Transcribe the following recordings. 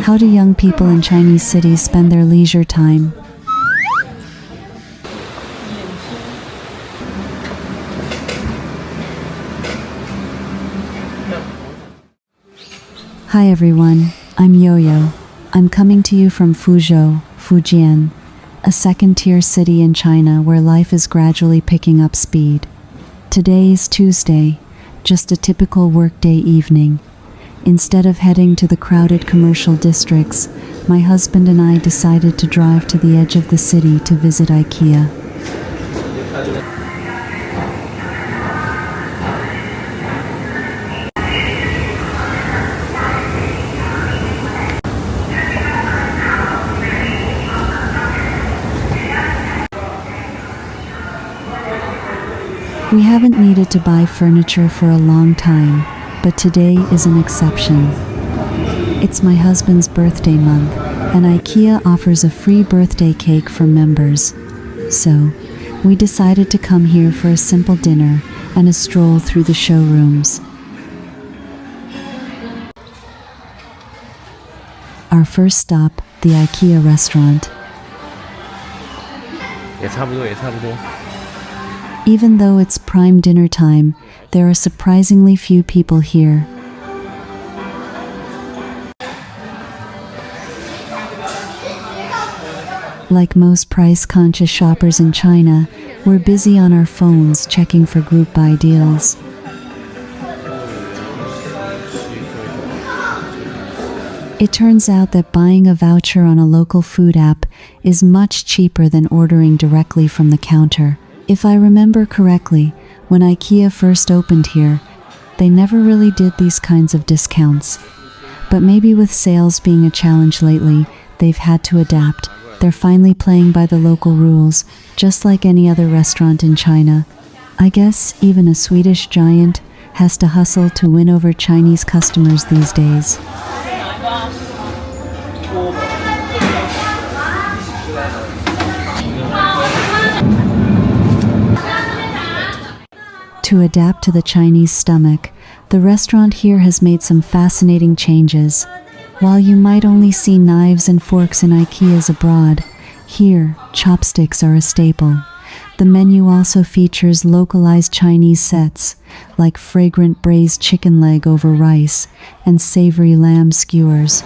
How do young people in Chinese cities spend their leisure time? Hi everyone, I'm Yo-Yo. I'm coming to you from Fuzhou, Fujian, a second-tier city in China where life is gradually picking up speed. Today is Tuesday, just a typical workday evening. Instead of heading to the crowded commercial districts, my husband and I decided to drive to the edge of the city to visit IKEA. We haven't needed to buy furniture for a long time, but today is an exception. It's my husband's birthday month, and IKEA offers a free birthday cake for members. So, we decided to come here for a simple dinner and a stroll through the showrooms. Our first stop, the IKEA restaurant. Even though it's prime dinner time, there are surprisingly few people here. Like most price-conscious shoppers in China, we're busy on our phones checking for group buy deals. It turns out that buying a voucher on a local food app is much cheaper than ordering directly from the counter. If I remember correctly, when IKEA first opened here, they never really did these kinds of discounts. But maybe with sales being a challenge lately, they've had to adapt. They're finally playing by the local rules, just like any other restaurant in China. I guess even a Swedish giant has to hustle to win over Chinese customers these days. To adapt to the Chinese stomach, the restaurant here has made some fascinating changes. While you might only see knives and forks in IKEAs abroad, here, chopsticks are a staple. The menu also features localized Chinese sets, like fragrant braised chicken leg over rice and savory lamb skewers.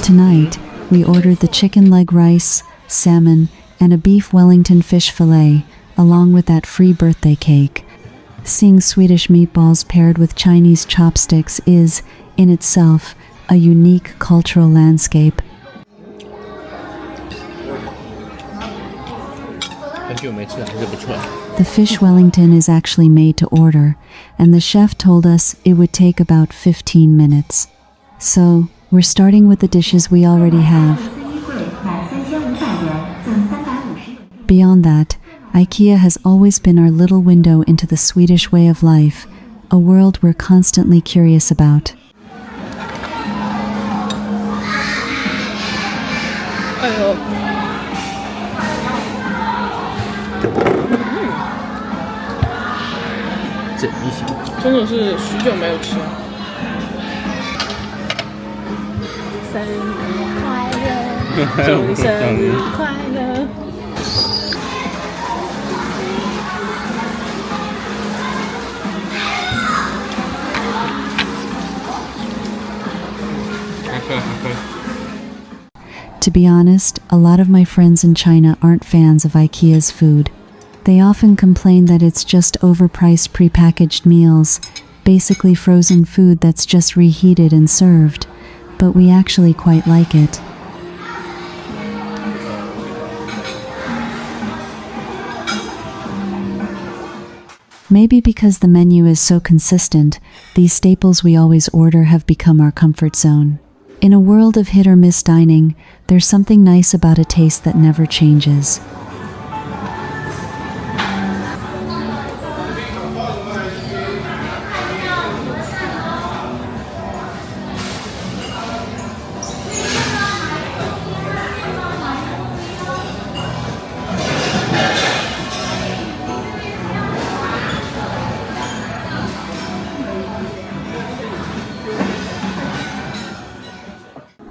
Tonight, we ordered the chicken leg rice, salmon, and a beef Wellington fish fillet, along with that free birthday cake. Seeing Swedish meatballs paired with Chinese chopsticks is, in itself, a unique cultural landscape. The fish Wellington is actually made to order, and the chef told us it would take about 15 minutes. So, we're starting with the dishes we already have. Beyond that, IKEA has always been our little window into the Swedish way of life, a world we're constantly curious about. To be honest, a lot of my friends in China aren't fans of IKEA's food. They often complain that it's just overpriced prepackaged meals, basically frozen food that's just reheated and served, but we actually quite like it. Maybe because the menu is so consistent, these staples we always order have become our comfort zone. In a world of hit or miss dining, there's something nice about a taste that never changes.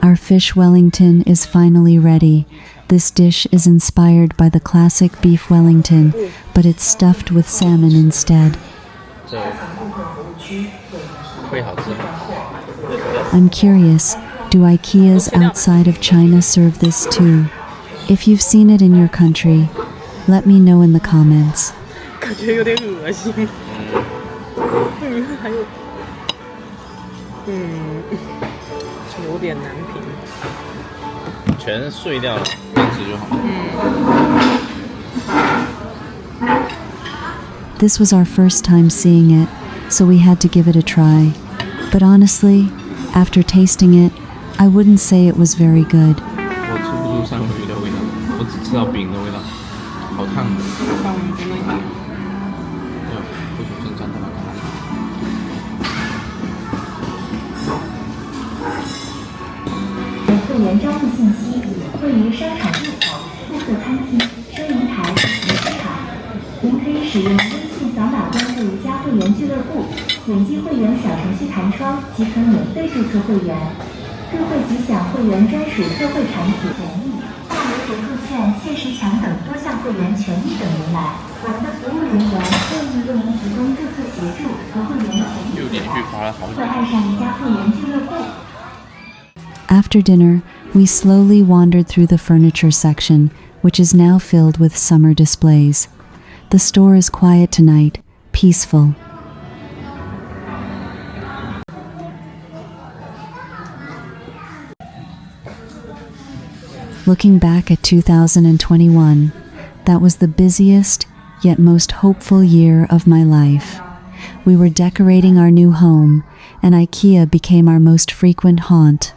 Our fish Wellington is finally ready. This dish is inspired by the classic beef Wellington, but it's stuffed with salmon instead. I'm curious, do IKEAs outside of China serve this too? If you've seen it in your country, let me know in the comments. 感觉有点恶心。还有，有点难评。全碎掉了，边吃就好。This was our first time seeing it, so we had to give it a try. But honestly, after tasting it, I wouldn't say it was very good. 我吃不出三文鱼的味道，我只吃到饼的味道，好烫的。三文鱼真的烫。不小心沾到了咖喱。会员招募信息位于商场入口、顾客餐厅、收银台、仪式卡。您可以使用微信扫码关注“加会员俱乐部”，点击会员小程序弹窗即可免费注册会员，更会即享会员专属特惠产品权益、大额回馈券、限时抢等多项会员权益等您来。我们的服务人员乐意为您提供注册协助和会员权益。又连续发了好几会爱上一家会员俱乐部。After dinner, we slowly wandered through the furniture section, which is now filled with summer displays. The store is quiet tonight, peaceful. Looking back at 2021, that was the busiest, yet most hopeful year of my life. We were decorating our new home, and IKEA became our most frequent haunt.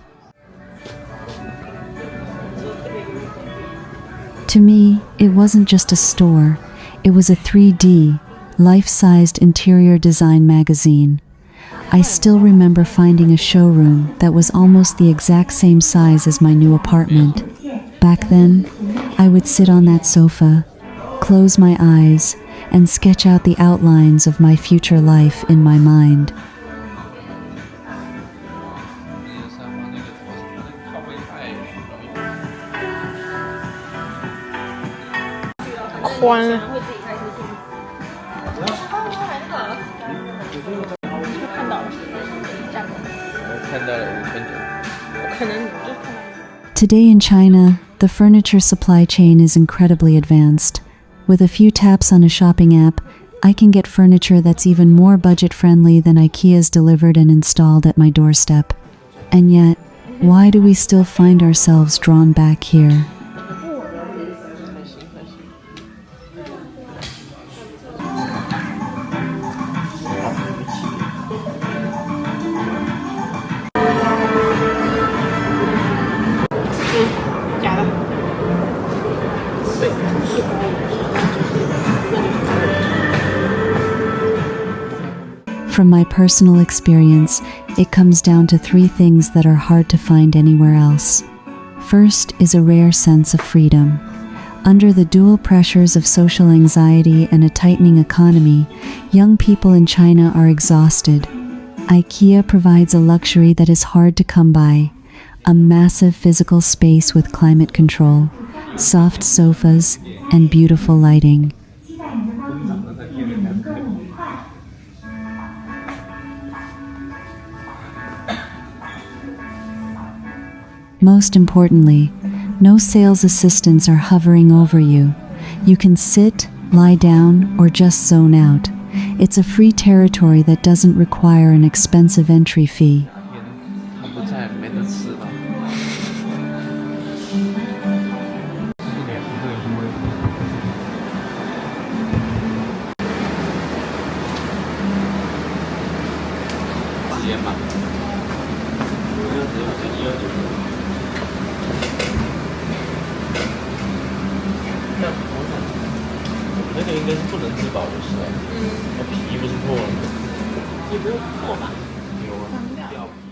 To me, it wasn't just a store, it was a 3D, life-sized interior design magazine. I still remember finding a showroom that was almost the exact same size as my new apartment. Back then, I would sit on that sofa, close my eyes, and sketch out the outlines of my future life in my mind. 宽啊！看到了5900。Today in China, the furniture supply chain is incredibly advanced. With a few taps on a shopping app, I can get furniture that's even more budget-friendly than IKEA's delivered and installed at my doorstep. And yet, why do we still find ourselves drawn back here? From my personal experience, it comes down to three things that are hard to find anywhere else. First is a rare sense of freedom. Under the dual pressures of social anxiety and a tightening economy, young people in China are exhausted. IKEA provides a luxury that is hard to come by: a massive physical space with climate control, soft sofas, and beautiful lighting. Most importantly, no sales assistants are hovering over you. You can sit, lie down, or just zone out. It's a free territory that doesn't require an expensive entry fee. 他不在，没得吃了。直接买。那个应该是不能自保的是吧？那皮不是破了吗？也不用破吧。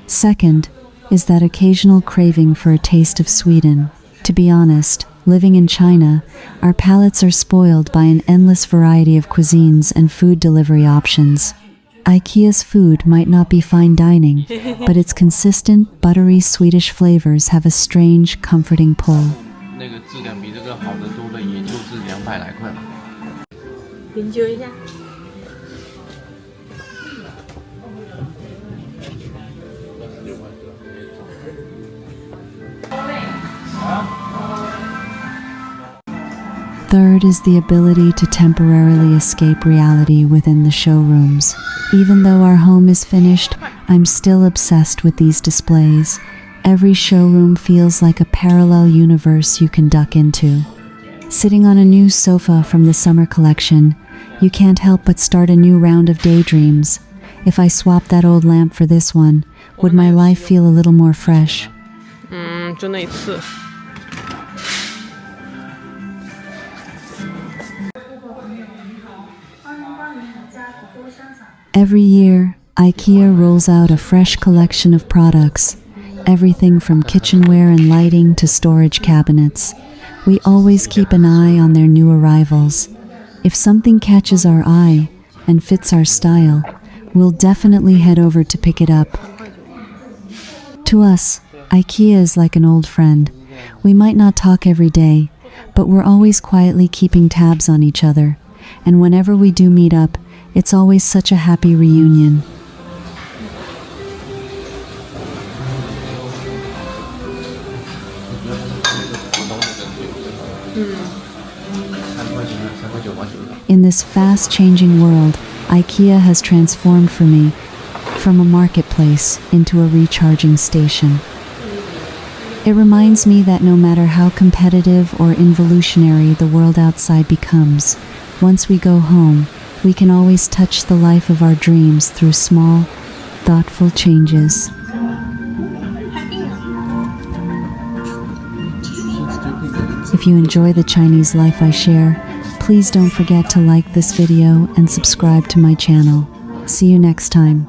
Second is that occasional craving for a taste of Sweden. To be honest, living in China, our palates are spoiled by an endless variety of cuisines and food delivery options. IKEA's food might not be fine dining, but its consistent, buttery Swedish flavors have a strange, comforting pull. 那个质感比这个好得多了，也就是200来块吧。研究一下。 Third is the ability to temporarily escape reality within the showrooms. Even though our home is finished, I'm still obsessed with these displays. Every showroom feels like a parallel universe you can duck into. Sitting on a new sofa from the summer collection, you can't help but start a new round of daydreams. If I swapped that old lamp for this one, would my life feel a little more fresh? 就那一次。 Every year, IKEA rolls out a fresh collection of products, everything from kitchenware and lighting to storage cabinets. We always keep an eye on their new arrivals. If something catches our eye and fits our style, we'll definitely head over to pick it up. To us, IKEA is like an old friend. We might not talk every day, but we're always quietly keeping tabs on each other. And whenever we do meet up, it's always such a happy reunion. In this fast-changing world, IKEA has transformed for me, from a marketplace into a recharging station. It reminds me that no matter how competitive or involutionary the world outside becomes, once we go home, we can always touch the life of our dreams through small, thoughtful changes. If you enjoy the Chinese life I share, please don't forget to like this video and subscribe to my channel. See you next time.